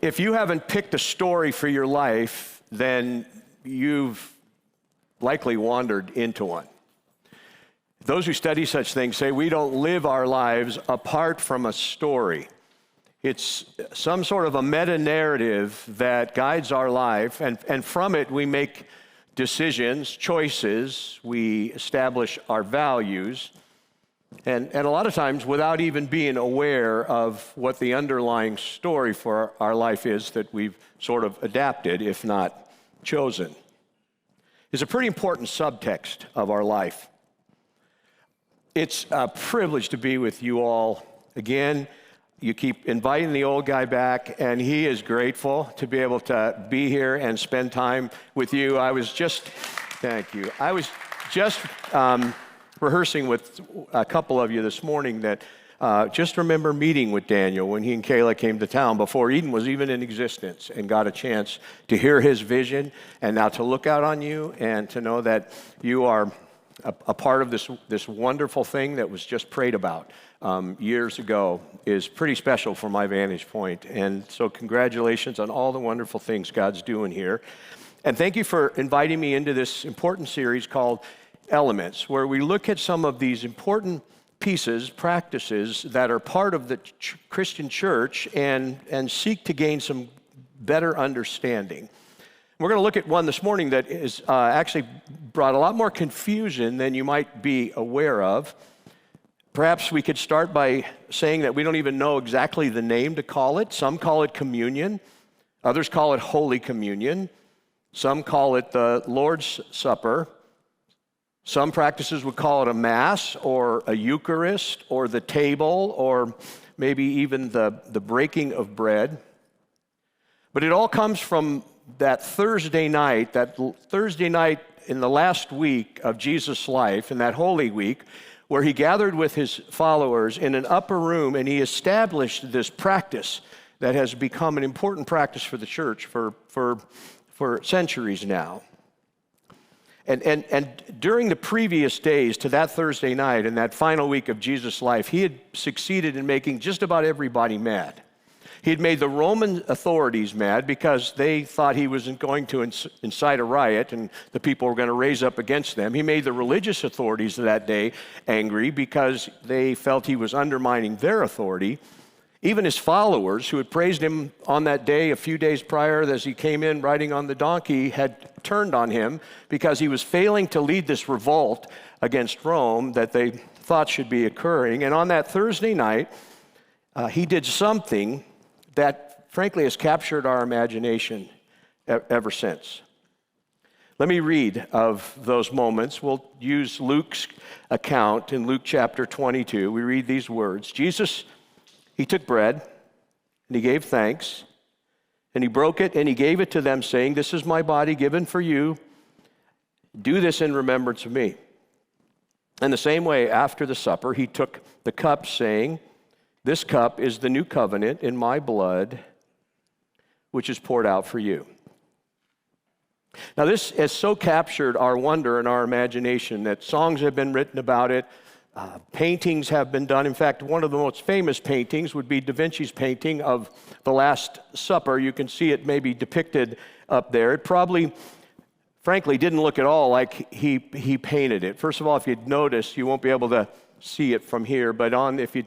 If you haven't picked a story for your life, then you've likely wandered into one. Those who study such things say we don't live our lives apart from a story. It's some sort of a meta-narrative that guides our life, and from it we make decisions, choices, we establish our values, and a lot of times without even being aware of what the underlying story for our life is that we've sort of adapted, if not chosen. It's a pretty important subtext of our life. It's a privilege to be with you all again. You keep inviting the old guy back, and he is grateful to be able to be here and spend time with you. Thank you. I was just rehearsing with a couple of you this morning that just remember meeting with Daniel when he and Kayla came to town before Eden was even in existence, and got a chance to hear his vision and now to look out on you and to know that you are a part of this wonderful thing that was just prayed about years ago is pretty special from my vantage point. And so congratulations on all the wonderful things God's doing here. And thank you for inviting me into this important series called Elements, where we look at some of these important pieces, practices that are part of the Christian church and seek to gain some better understanding. We're going to look at one this morning that is actually brought a lot more confusion than you might be aware of. Perhaps we could start by saying that we don't even know exactly the name to call it. Some call it communion. Others call it Holy Communion. Some call it the Lord's Supper. Some practices would call it a Mass or a Eucharist or the table or maybe even the breaking of bread. But it all comes from that Thursday night in the last week of Jesus' life, in that Holy Week, where he gathered with his followers in an upper room and he established this practice that has become an important practice for the church for centuries now. And during the previous days to that Thursday night, in that final week of Jesus' life, he had succeeded in making just about everybody mad. He had made the Roman authorities mad because they thought he was going to incite a riot and the people were going to raise up against them. He made the religious authorities of that day angry because they felt he was undermining their authority. Even his followers, who had praised him on that day a few days prior as he came in riding on the donkey, had turned on him because he was failing to lead this revolt against Rome that they thought should be occurring. And on that Thursday night, he did something that frankly has captured our imagination ever since. Let me read of those moments. We'll use Luke's account in Luke chapter 22. We read these words. Jesus, he took bread and he gave thanks and he broke it and he gave it to them saying, "This is my body given for you. Do this in remembrance of me." In the same way, after the supper, he took the cup saying, "This cup is the new covenant in my blood, which is poured out for you." Now, this has so captured our wonder and our imagination that songs have been written about it, paintings have been done. In fact, one of the most famous paintings would be Da Vinci's painting of the Last Supper. You can see it maybe depicted up there. It probably, frankly, didn't look at all like he painted it. First of all, if you'd notice, you won't be able to see it from here, but if you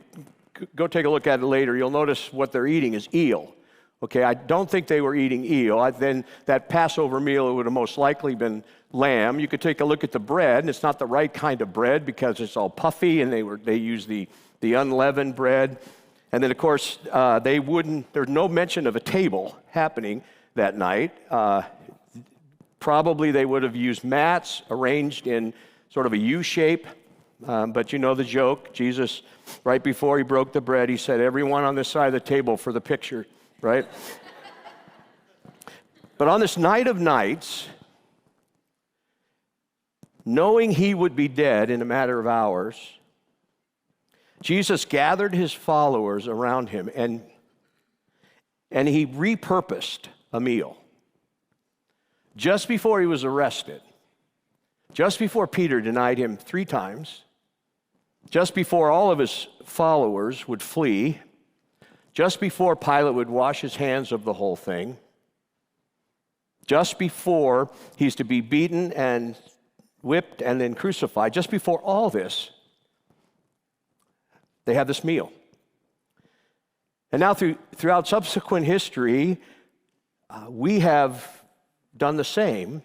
go take a look at it later, you'll notice what they're eating is eel. Okay, I don't think they were eating eel. Then that Passover meal would have most likely been lamb. You could take a look at the bread, and it's not the right kind of bread because it's all puffy, and they use the unleavened bread. And then, of course, there's no mention of a table happening that night. Probably they would have used mats arranged in sort of a U shape. But you know the joke. Jesus, right before he broke the bread, he said, "Everyone on this side of the table for the picture," right? But on this night of nights, knowing he would be dead in a matter of hours, Jesus gathered his followers around him and he repurposed a meal. Just before he was arrested, just before Peter denied him 3 times, just before all of his followers would flee, just before Pilate would wash his hands of the whole thing, just before he's to be beaten and whipped and then crucified, just before all this, they have this meal. And now throughout subsequent history, we have done the same.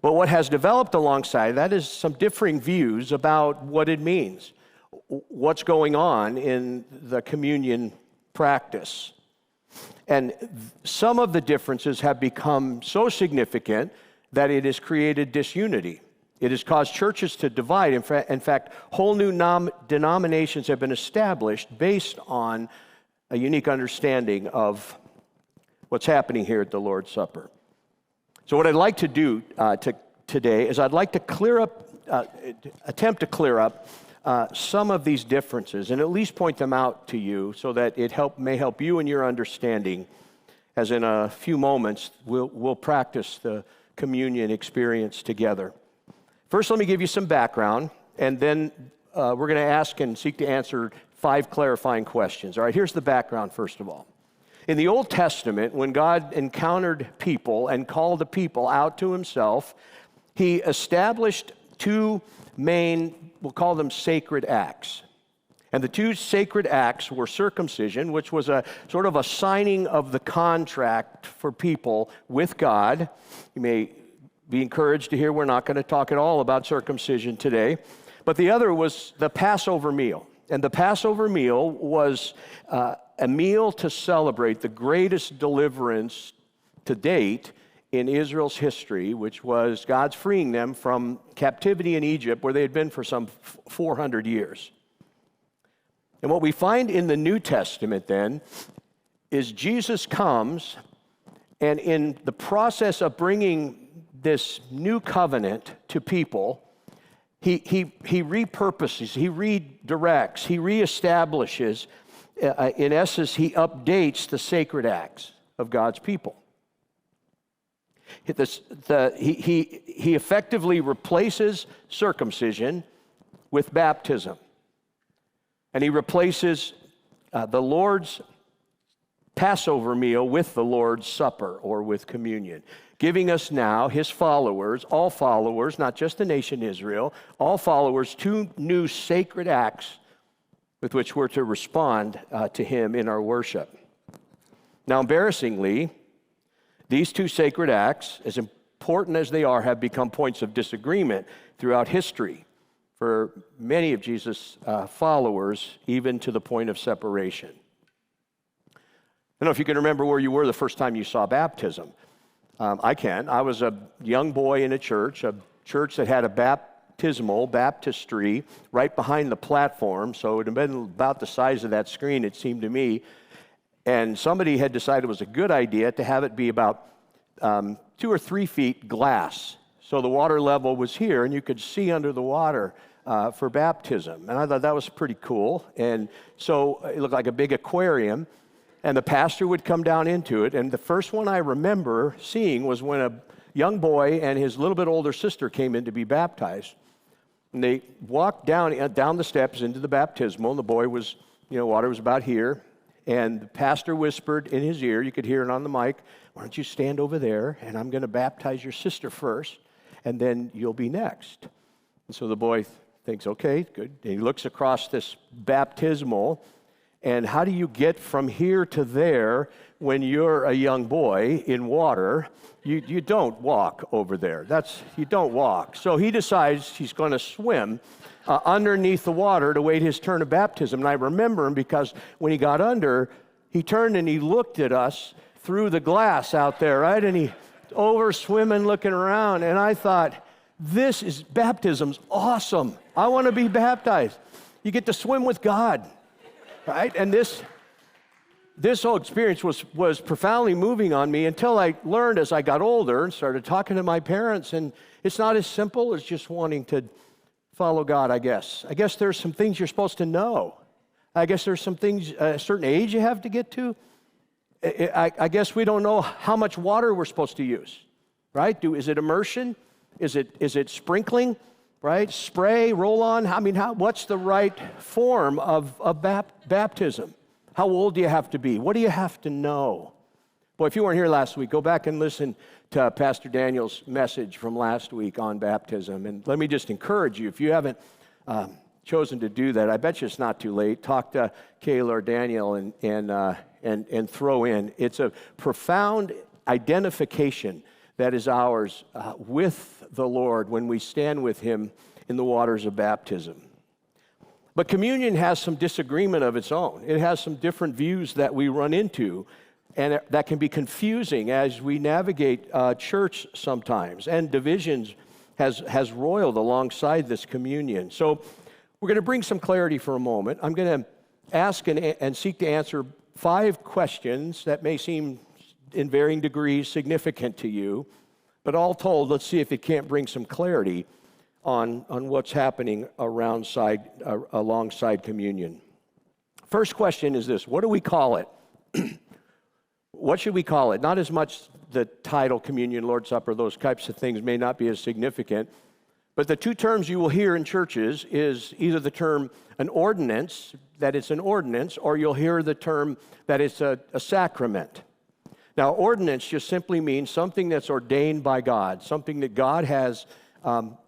But what has developed alongside that is some differing views about what it means, what's going on in the communion practice. And some of the differences have become so significant that it has created disunity. It has caused churches to divide. In fact, whole new denominations have been established based on a unique understanding of what's happening here at the Lord's Supper. So what I'd like to do today is I'd like to attempt to clear up some of these differences and at least point them out to you so that it may help you in your understanding, as in a few moments we'll practice the communion experience together. First, let me give you some background, and then we're going to ask and seek to answer 5 clarifying questions. All right, here's the background first of all. In the Old Testament, when God encountered people and called the people out to himself, he established 2 main, we'll call them sacred acts. And the 2 sacred acts were circumcision, which was a sort of a signing of the contract for people with God. You may be encouraged to hear we're not going to talk at all about circumcision today. But the other was the Passover meal. And the Passover meal was a meal to celebrate the greatest deliverance to date in Israel's history, which was God's freeing them from captivity in Egypt, where they had been for some 400 years. And what we find in the New Testament then is Jesus comes, and in the process of bringing this new covenant to people, he repurposes, he redirects, he reestablishes. In essence, he updates the sacred acts of God's people. He effectively replaces circumcision with baptism. And he replaces the Lord's Passover meal with the Lord's Supper, or with communion, giving us now, his followers, all followers, not just the nation Israel, all followers, 2 new sacred acts with which we're to respond to him in our worship. Now, embarrassingly, these 2 sacred acts, as important as they are, have become points of disagreement throughout history for many of Jesus' followers, even to the point of separation. I don't know if you can remember where you were the first time you saw baptism. I can. I was a young boy in a church that had a baptismal baptistry right behind the platform, so it had been about the size of that screen, it seemed to me. And somebody had decided it was a good idea to have it be about 2 or 3 feet glass. So the water level was here, and you could see under the water for baptism. And I thought that was pretty cool. And so it looked like a big aquarium. And the pastor would come down into it. And the first one I remember seeing was when a young boy and his little bit older sister came in to be baptized. And they walked down the steps into the baptismal. And the boy was, water was about here. And the pastor whispered in his ear, you could hear it on the mic, "Why don't you stand over there, and I'm going to baptize your sister first, and then you'll be next." And so the boy thinks, okay, good. And he looks across this baptismal. And how do you get from here to there when you're a young boy in water? You don't walk over there. You don't walk. So he decides he's going to swim underneath the water to wait his turn of baptism. And I remember him because when he got under, he turned and he looked at us through the glass out there, right? And he over swimming, looking around. And I thought, baptism's awesome. I want to be baptized. You get to swim with God. Right? And this whole experience was profoundly moving on me until I learned as I got older and started talking to my parents, and it's not as simple as just wanting to follow God, I guess. I guess there's some things you're supposed to know. I guess there's some things, a certain age you have to get to. I guess we don't know how much water we're supposed to use, right? Is it immersion? Is it sprinkling? Right? Spray, roll on. What's the right form of baptism? How old do you have to be? What do you have to know? Boy, if you weren't here last week, go back and listen to Pastor Daniel's message from last week on baptism. And let me just encourage you, if you haven't chosen to do that, I bet you it's not too late. Talk to Kayla or Daniel and throw in. It's a profound identification that is ours with the Lord when we stand with Him in the waters of baptism. But communion has some disagreement of its own. It has some different views that we run into, and that can be confusing as we navigate church sometimes. And divisions has roiled alongside this communion. So we're going to bring some clarity for a moment. I'm going to ask and seek to answer 5 questions that may seem in varying degrees significant to you, but all told, let's see if it can't bring some clarity on what's happening alongside communion. First question is this: what do we call it? What should we call it? Not as much the title, communion, Lord's Supper, those types of things may not be as significant, but the 2 terms you will hear in churches is either the term an ordinance, that it's an ordinance, or you'll hear the term that it's a sacrament. Now, ordinance just simply means something that's ordained by God, something that God has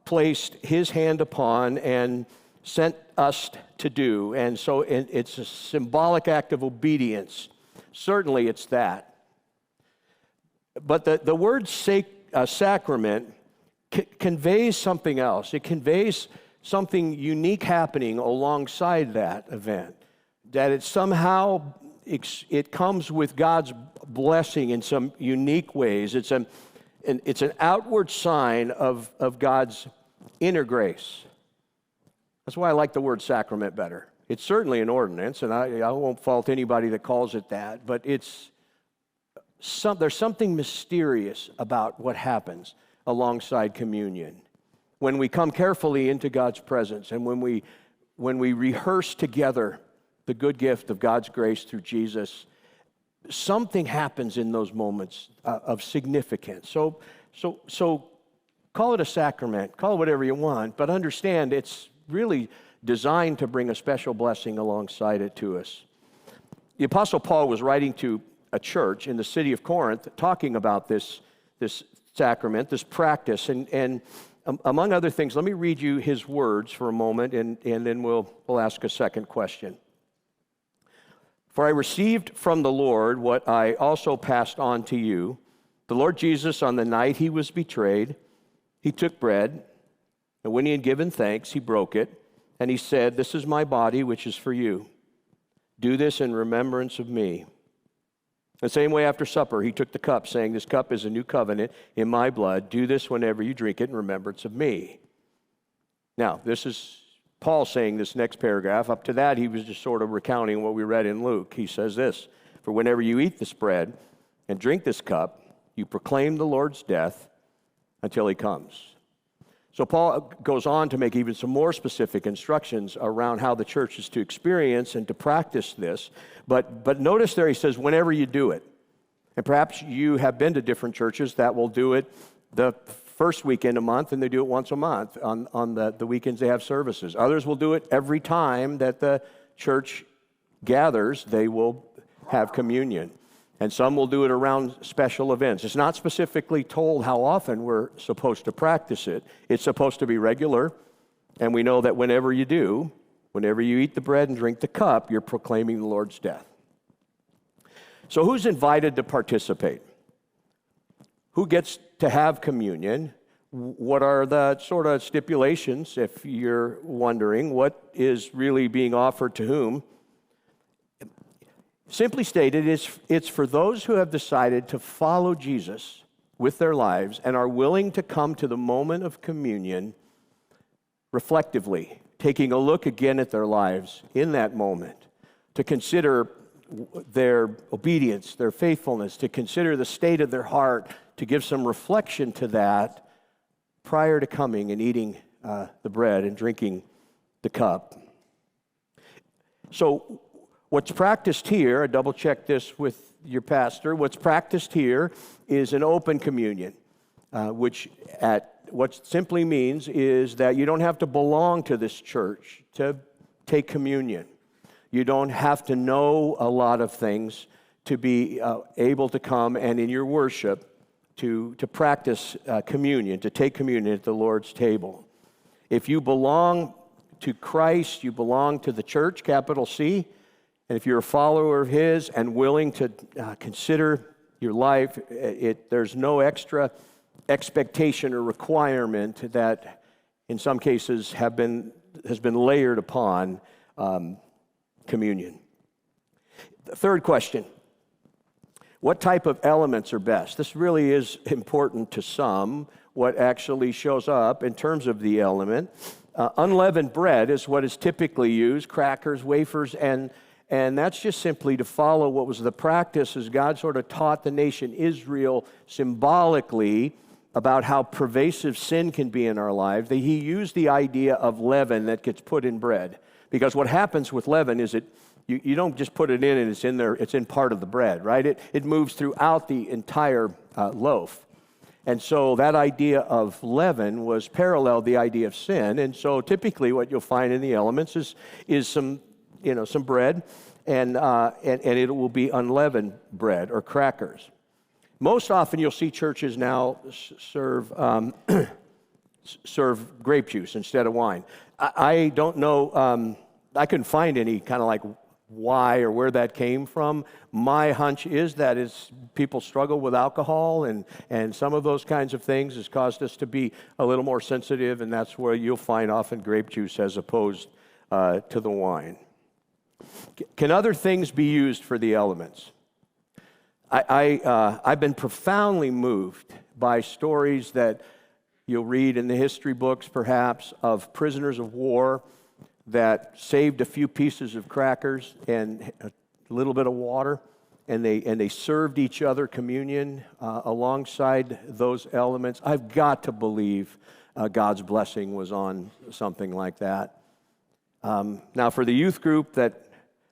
placed His hand upon and sent us to do. And so it's a symbolic act of obedience. Certainly it's that. But the word sacrament conveys something else. It conveys something unique happening alongside that event, that it somehow it comes with God's blessing in some unique ways. It's an outward sign of God's inner grace. That's why I like the word sacrament better. It's certainly an ordinance, and I won't fault anybody that calls it that, but there's something mysterious about what happens alongside communion. When we come carefully into God's presence and when we rehearse together the good gift of God's grace through Jesus, something happens in those moments of significance. So call it a sacrament, call it whatever you want, but understand it's really designed to bring a special blessing alongside it to us. The Apostle Paul was writing to a church in the city of Corinth talking about this sacrament, this practice, and among other things, let me read you his words for a moment, and then we'll ask a second question. For I received from the Lord what I also passed on to you. The Lord Jesus, on the night He was betrayed, He took bread, and when He had given thanks, He broke it, and He said, "This is my body, which is for you. Do this in remembrance of me." The same way after supper, He took the cup, saying, "This cup is a new covenant in my blood. Do this whenever you drink it in remembrance of me." Now, this is Paul saying this next paragraph. Up to that, he was just sort of recounting what we read in Luke. He says this: "For whenever you eat this bread and drink this cup, you proclaim the Lord's death until He comes." So Paul goes on to make even some more specific instructions around how the church is to experience and to practice this. But notice there he says, whenever you do it. And perhaps you have been to different churches that will do it the first weekend a month, and they do it once a month on the weekends they have services. Others will do it every time that the church gathers, they will have communion. And some will do it around special events. It's not specifically told how often we're supposed to practice it. It's supposed to be regular, and we know that whenever you do, whenever you eat the bread and drink the cup, you're proclaiming the Lord's death. So who's invited to participate? Who gets to have communion? What are the sort of stipulations, if you're wondering? What is really being offered to whom? Simply stated, it's for those who have decided to follow Jesus with their lives and are willing to come to the moment of communion reflectively, taking a look again at their lives in that moment, to consider their obedience, their faithfulness, to consider the state of their heart, to give some reflection to that prior to coming and eating the bread and drinking the cup. So what's practiced here, I double-checked this with your pastor, what's practiced here is an open communion, which what simply means is that you don't have to belong to this church to take communion. You don't have to know a lot of things to be able to come and in your worship to practice communion, to take communion at the Lord's table. If you belong to Christ, you belong to the church, capital C, and if you're a follower of His and willing to consider your life, there's no extra expectation or requirement that in some cases has been layered upon communion. The third question, what type of elements are best? This really is important to some, what actually shows up in terms of the element. Unleavened bread is what is typically used, crackers, wafers, and that's just simply to follow what was the practice as God sort of taught the nation Israel symbolically about how pervasive sin can be in our lives. He used the idea of leaven that gets put in bread. Because what happens with leaven is you don't just put it in and it's in there, it's in part of the bread, right? It moves throughout the entire loaf. And so that idea of leaven was paralleled the idea of sin. And so typically what you'll find in the elements is some bread, and it will be unleavened bread or crackers. Most often you'll see churches now serve grape juice instead of wine. I don't know, I couldn't find any kind of like why or where that came from. My hunch is that people struggle with alcohol and some of those kinds of things has caused us to be a little more sensitive, and that's where you'll find often grape juice as opposed to the wine. Can other things be used for the elements? I've been profoundly moved by stories that you'll read in the history books, perhaps, of prisoners of war that saved a few pieces of crackers and a little bit of water, and they served each other communion alongside those elements. I've got to believe God's blessing was on something like that. Now, for the youth group that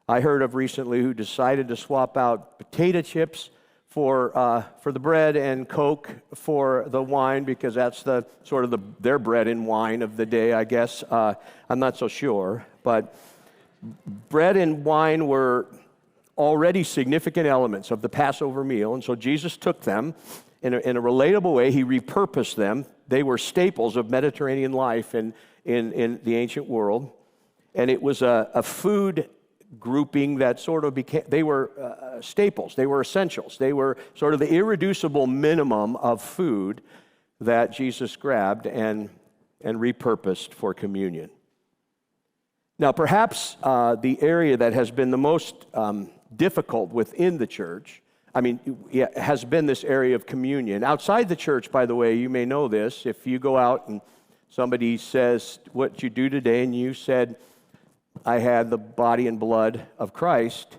I heard of recently who decided to swap out potato chips for the bread and Coke for the wine, because that's their bread and wine of the day, I guess. I'm not so sure, but bread and wine were already significant elements of the Passover meal, and so Jesus took them in a relatable way. He repurposed them. They were staples of Mediterranean life in the ancient world, and it was a food grouping that sort of they were staples, they were essentials, they were sort of the irreducible minimum of food that Jesus grabbed and repurposed for communion. Now, perhaps the area that has been the most difficult within the church, has been this area of communion. Outside the church, by the way, you may know this, if you go out and somebody says, "What you do today?" and you said, "I had the body and blood of Christ,"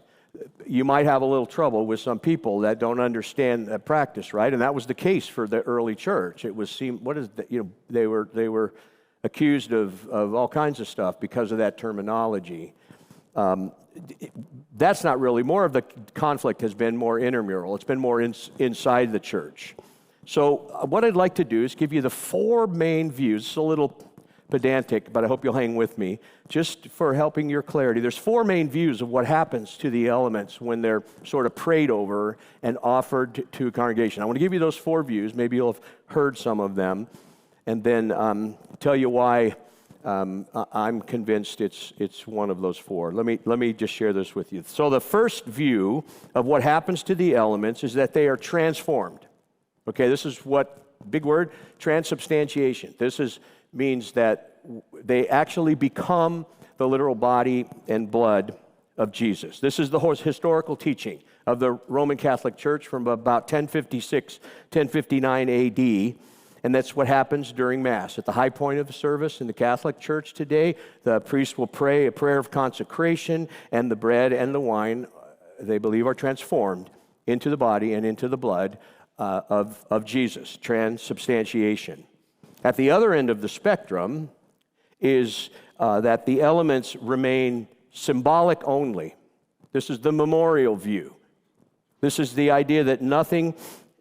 you might have a little trouble with some people that don't understand that practice, right? And that was the case for the early church. It was they were accused of all kinds of stuff because of that terminology. That's not really. More of the conflict has been more intramural. It's been more inside the church. So what I'd like to do is give you the four main views. It's a little pedantic, but I hope you'll hang with me, just for helping your clarity. There's four main views of what happens to the elements when they're sort of prayed over and offered to a congregation. I want to give you those four views. Maybe you'll have heard some of them, and then tell you why I'm convinced it's one of those four. Let me just share this with you. So the first view of what happens to the elements is that they are transformed. Okay, this is what, big word, transubstantiation. This means that they actually become the literal body and blood of Jesus. This is the historical teaching of the Roman Catholic Church from about 1056, 1059 AD, and that's what happens during Mass. At the high point of the service in the Catholic Church today, the priest will pray a prayer of consecration, and the bread and the wine, they believe, are transformed into the body and into the blood of Jesus, transubstantiation. At the other end of the spectrum is that the elements remain symbolic only. This is the memorial view. This is the idea that nothing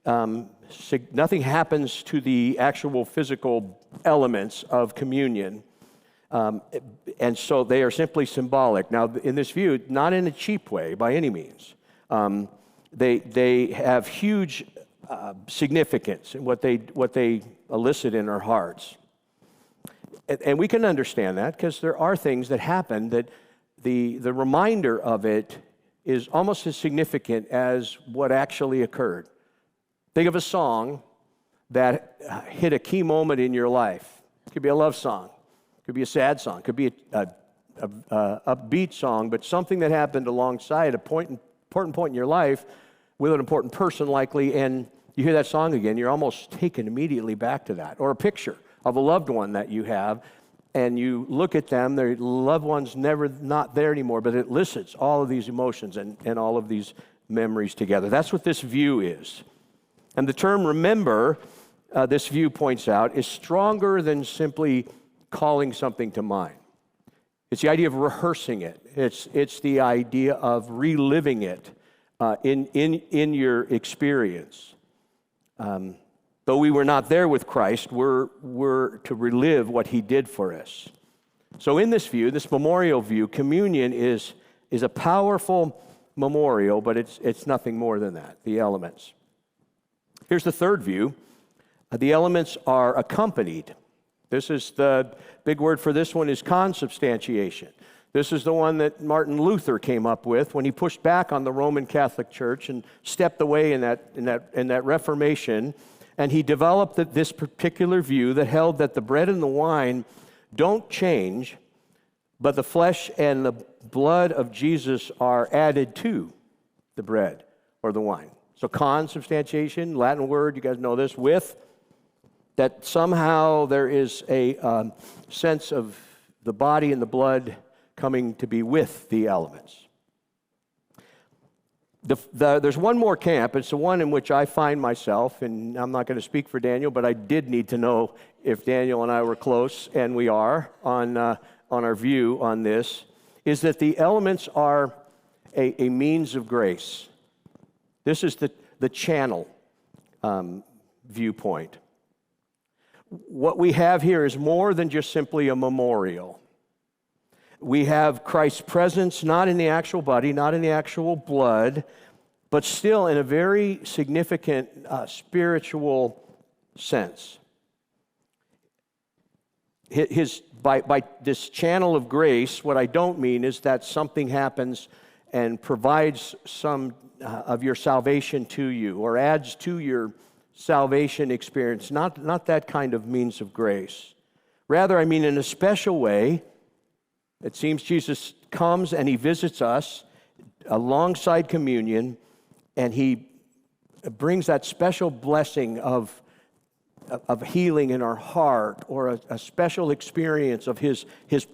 happens to the actual physical elements of communion And so they are simply symbolic. Now, in this view, not in a cheap way by any means. They have huge significance in what they elicit in our hearts. And we can understand that because there are things that happen that the reminder of it is almost as significant as what actually occurred. Think of a song that hit a key moment in your life. It could be a love song. It could be a sad song. It could be a upbeat song, but something that happened alongside important point in your life with an important person likely, and you hear that song again, you're almost taken immediately back to that. Or a picture of a loved one that you have, and you look at them, their loved one's not there anymore, but it elicits all of these emotions and all of these memories together. That's what this view is. And the term remember, this view points out, is stronger than simply calling something to mind. It's the idea of rehearsing it. It's the idea of reliving it in your experience. Though we were not there with Christ, we're to relive what he did for us. So in this view, this memorial view, communion is a powerful memorial, but it's nothing more than that, the elements. Here's the third view. The elements are accompanied. This is the big word for this one is consubstantiation. This is the one that Martin Luther came up with when he pushed back on the Roman Catholic Church and stepped away in that Reformation. And he developed this particular view that held that the bread and the wine don't change, but the flesh and the blood of Jesus are added to the bread or the wine. So consubstantiation, Latin word, you guys know this, with, that somehow there is a sense of the body and the blood coming to be with the elements. There's one more camp. It's the one in which I find myself, and I'm not going to speak for Daniel, but I did need to know if Daniel and I were close, and we are on our view on this, is that the elements are a means of grace. This is the channel viewpoint. What we have here is more than just simply a memorial. We have Christ's presence not in the actual body, not in the actual blood, but still in a very significant spiritual sense. By this channel of grace, what I don't mean is that something happens and provides some of your salvation to you or adds to your salvation experience. Not that kind of means of grace. Rather, I mean in a special way, it seems Jesus comes and he visits us alongside communion, and he brings that special blessing of healing in our heart, or a special experience of his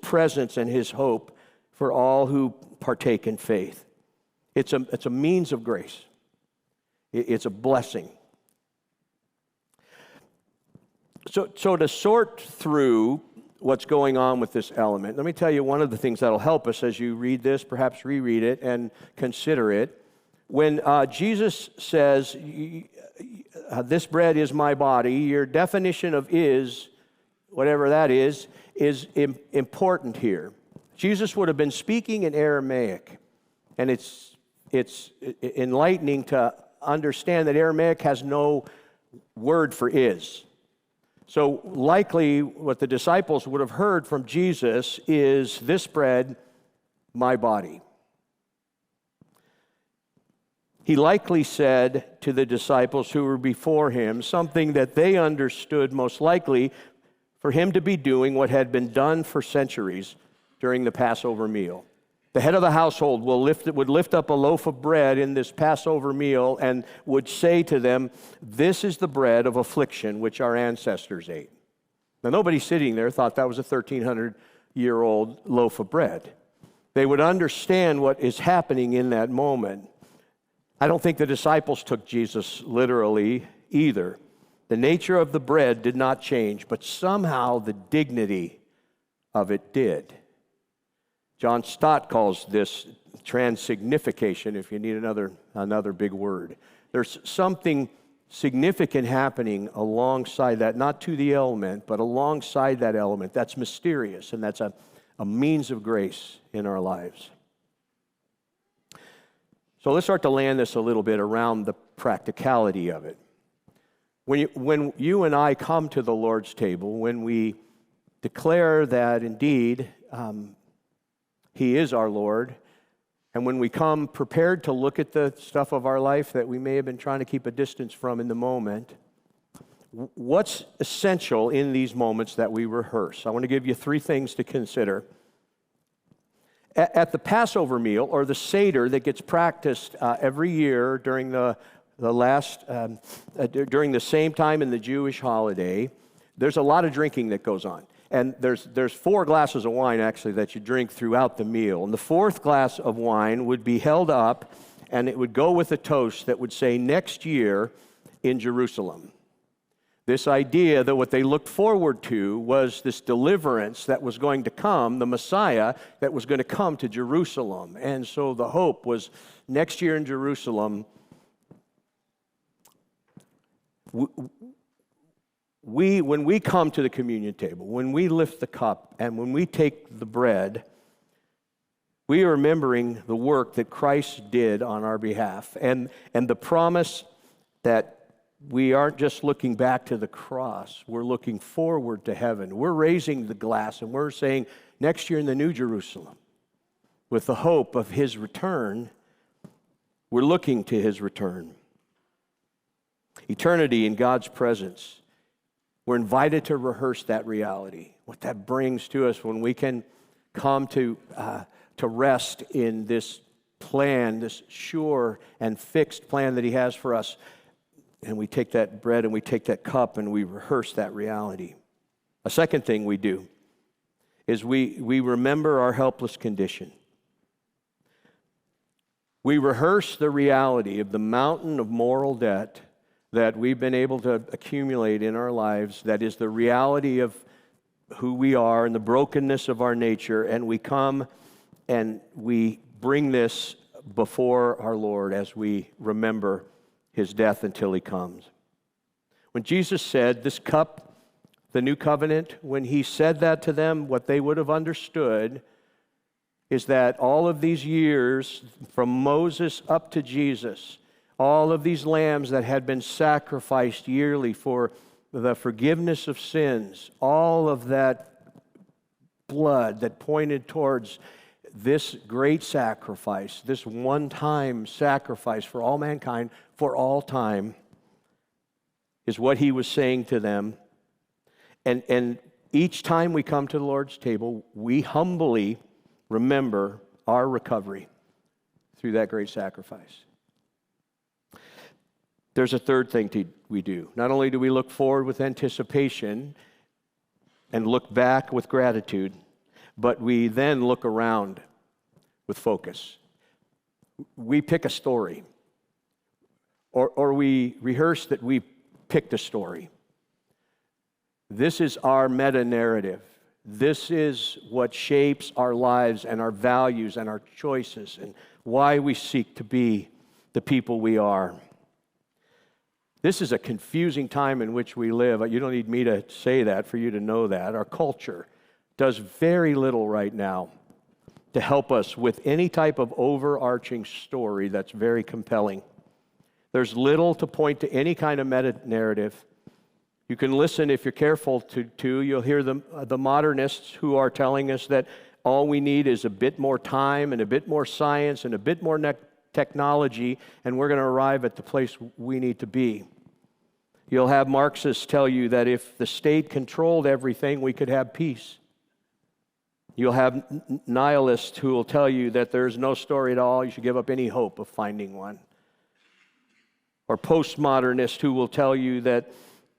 presence and his hope for all who partake in faith. It's a means of grace. It's a blessing. So to sort through what's going on with this element, let me tell you one of the things that'll help us as you read this, perhaps reread it and consider it. When Jesus says, this bread is my body, your definition of is, whatever that is important here. Jesus would have been speaking in Aramaic, and it's enlightening to understand that Aramaic has no word for is. So likely what the disciples would have heard from Jesus is, this bread, my body. He likely said to the disciples who were before him something that they understood most likely for him to be doing what had been done for centuries during the Passover meal. The head of the household would lift up a loaf of bread in this Passover meal and would say to them, this is the bread of affliction which our ancestors ate. Now, nobody sitting there thought that was a 1,300-year-old loaf of bread. They would understand what is happening in that moment. I don't think the disciples took Jesus literally either. The nature of the bread did not change, but somehow the dignity of it did. John Stott calls this transsignification, if you need another big word. There's something significant happening alongside that, not to the element, but alongside that element. That's mysterious, and that's a means of grace in our lives. So let's start to land this a little bit around the practicality of it. When you and I come to the Lord's table, when we declare that indeed He is our Lord, and when we come prepared to look at the stuff of our life that we may have been trying to keep a distance from in the moment, what's essential in these moments that we rehearse? I want to give you 3 things to consider. At the Passover meal, or the Seder that gets practiced every year during during the same time in the Jewish holiday, there's a lot of drinking that goes on. And there's 4 glasses of wine, actually, that you drink throughout the meal. And the 4th glass of wine would be held up, and it would go with a toast that would say, "Next year in Jerusalem." This idea that what they looked forward to was this deliverance that was going to come, the Messiah that was going to come to Jerusalem. And so the hope was next year in Jerusalem. When we come to the communion table, when we lift the cup, and when we take the bread, we are remembering the work that Christ did on our behalf, and the promise that we aren't just looking back to the cross, we're looking forward to heaven. We're raising the glass and we're saying, next year in the New Jerusalem, with the hope of His return, we're looking to His return. Eternity in God's presence. We're invited to rehearse that reality, what that brings to us when we can come to rest in this plan, this sure and fixed plan that He has for us. And we take that bread and we take that cup and we rehearse that reality. A second thing we do is we remember our helpless condition. We rehearse the reality of the mountain of moral debt that we've been able to accumulate in our lives, that is the reality of who we are and the brokenness of our nature, and we come and we bring this before our Lord as we remember His death until He comes. When Jesus said, "This cup, the new covenant," when He said that to them, what they would have understood is that all of these years, from Moses up to Jesus, all of these lambs that had been sacrificed yearly for the forgiveness of sins, all of that blood that pointed towards this great sacrifice, this one-time sacrifice for all mankind, for all time, is what He was saying to them. And each time we come to the Lord's table, we humbly remember our recovery through that great sacrifice. There's a third thing we do. Not only do we look forward with anticipation and look back with gratitude, but we then look around with focus. We pick a story, or we rehearse that we picked a story. This is our meta-narrative. This is what shapes our lives and our values and our choices and why we seek to be the people we are. This is a confusing time in which we live. You don't need me to say that for you to know that. Our culture does very little right now to help us with any type of overarching story that's very compelling. There's little to point to any kind of meta-narrative. You can listen if you're careful to you'll hear the modernists who are telling us that all we need is a bit more time and a bit more science and a bit more technology, and we're going to arrive at the place we need to be. You'll have Marxists tell you that if the state controlled everything, we could have peace. You'll have nihilists who will tell you that there's no story at all, you should give up any hope of finding one. Or postmodernists who will tell you that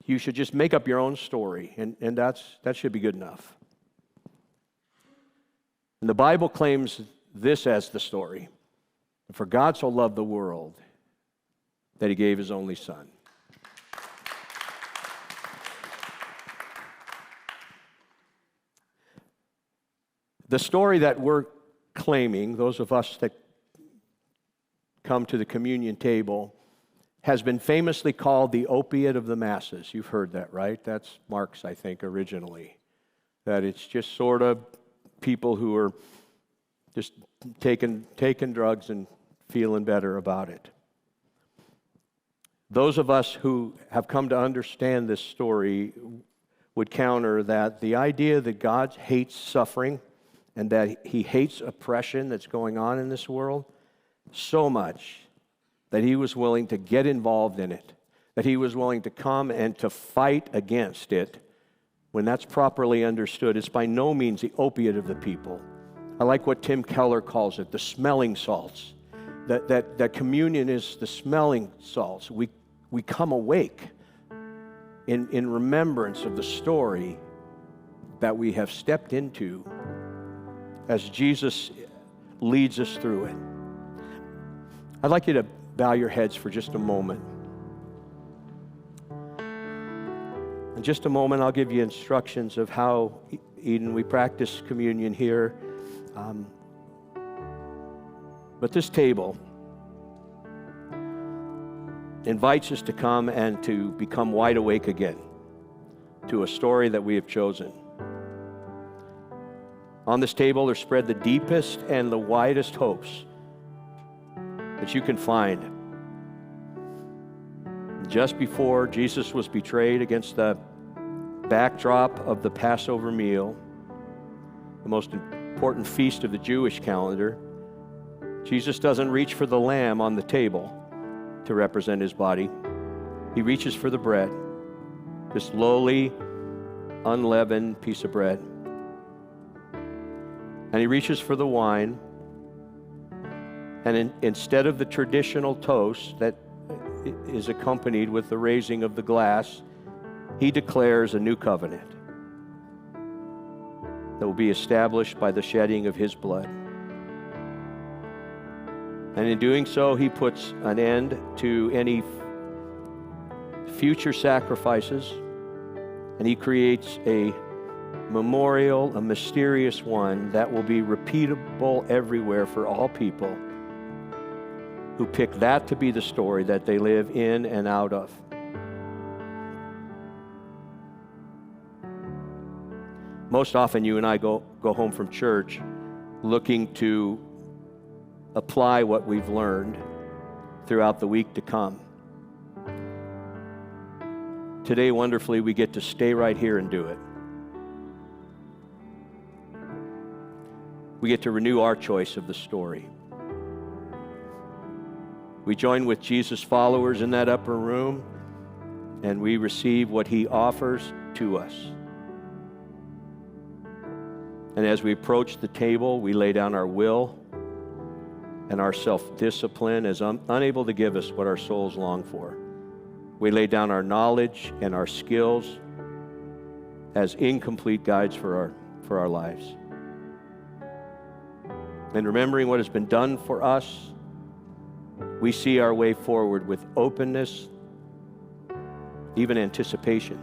you should just make up your own story, and that should be good enough. And the Bible claims this as the story. For God so loved the world that He gave His only Son. The story that we're claiming, those of us that come to the communion table, has been famously called the opiate of the masses. You've heard that, right? That's Marx, I think, originally. That it's just sort of people who are just taking drugs and feeling better about it. Those of us who have come to understand this story would counter that the idea that God hates suffering and that he hates oppression that's going on in this world so much that he was willing to get involved in it, that he was willing to come and to fight against it. When that's properly understood, it's by no means the opiate of the people. I like what Tim Keller calls it, the smelling salts. That communion is the smelling salts. We come awake in remembrance of the story that we have stepped into as Jesus leads us through it. I'd like you to bow your heads for just a moment. In just a moment, I'll give you instructions of how, Eden, we practice communion here. But this table invites us to come and to become wide awake again to a story that we have chosen. On this table are spread the deepest and the widest hopes that you can find. Just before Jesus was betrayed, against the backdrop of the Passover meal, the most important feast of the Jewish calendar, Jesus doesn't reach for the lamb on the table to represent his body. He reaches for the bread, this lowly, unleavened piece of bread. And he reaches for the wine, and instead of the traditional toast that is accompanied with the raising of the glass, he declares a new covenant that will be established by the shedding of his blood. And in doing so, he puts an end to any future sacrifices, and he creates a memorial, a mysterious one that will be repeatable everywhere for all people who pick that to be the story that they live in and out of. Most often you and I go home from church looking to apply what we've learned throughout the week to come. Today, wonderfully, we get to stay right here and do it. We get to renew our choice of the story. We join with Jesus' followers in that upper room, and we receive what he offers to us. And as we approach the table, we lay down our will and our self-discipline as unable to give us what our souls long for. We lay down our knowledge and our skills as incomplete guides for our lives. And remembering what has been done for us, we see our way forward with openness, even anticipation.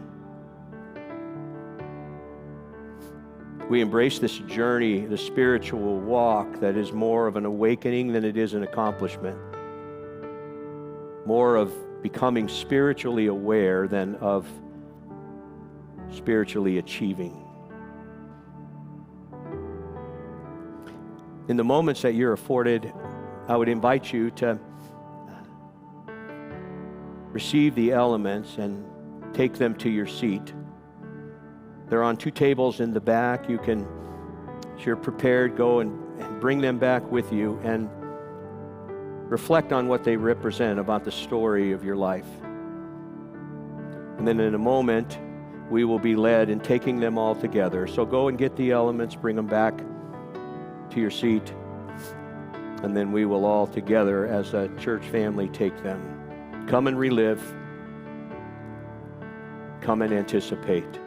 We embrace this journey, the spiritual walk that is more of an awakening than it is an accomplishment. More of becoming spiritually aware than of spiritually achieving. In the moments that you're afforded, I would invite you to receive the elements and take them to your seat. They're on 2 tables in the back. You can, as you're prepared, go and bring them back with you and reflect on what they represent about the story of your life. And then in a moment, we will be led in taking them all together. So go and get the elements, bring them back to your seat, and then we will all together as a church family take them. Come and relive. Come and anticipate.